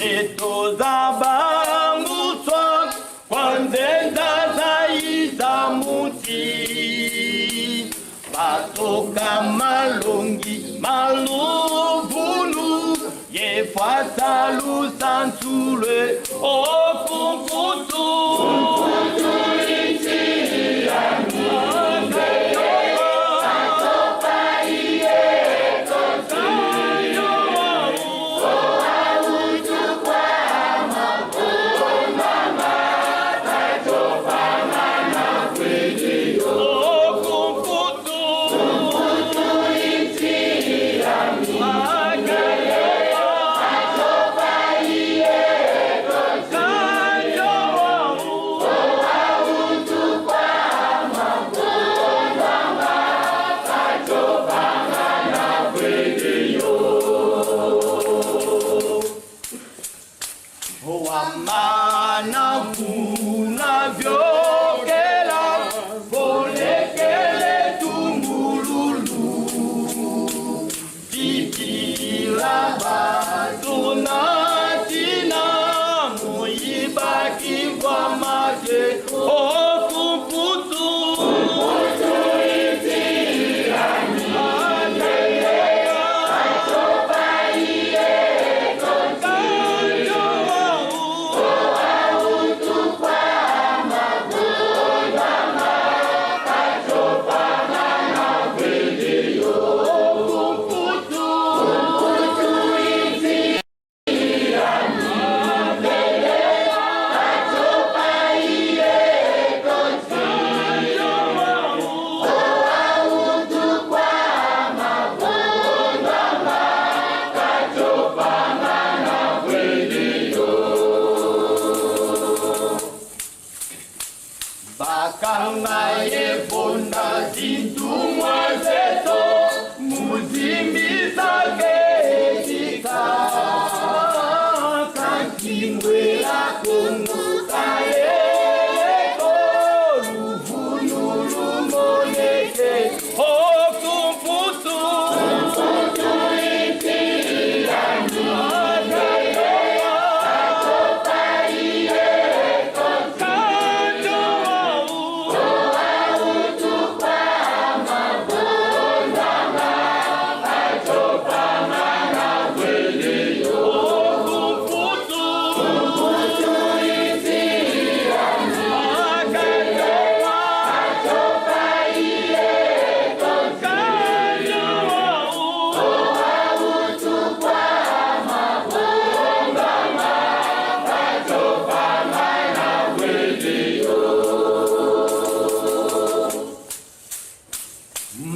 Metoza banguswa kwa nzenza za muti. Batoka malongi maluvunu yefwata lusansule okumputu. Wamana kuna vyokela volekele tungululu Tikila batuna tina muibaki kwa maje okumputu. Bakanga yebonda zintumwa zeto muzimbiza ketika kankingwela kunguka yeko luvunu lumoneke okumputu.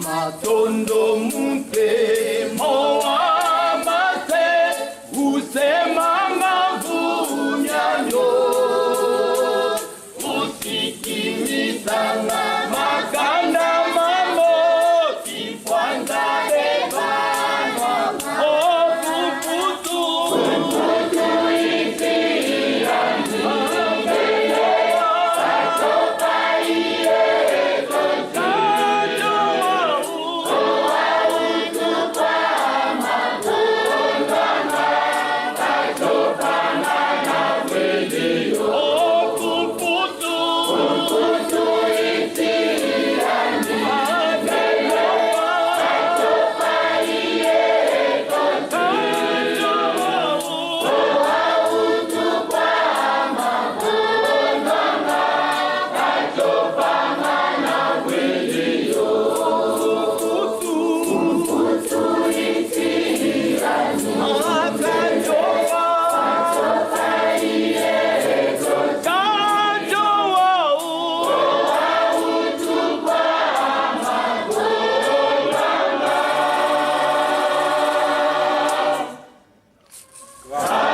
Matondo mpe moa mate usema mavunyanyo usikimisana maganda mambo kifwanda evanwa okumputu. Wow.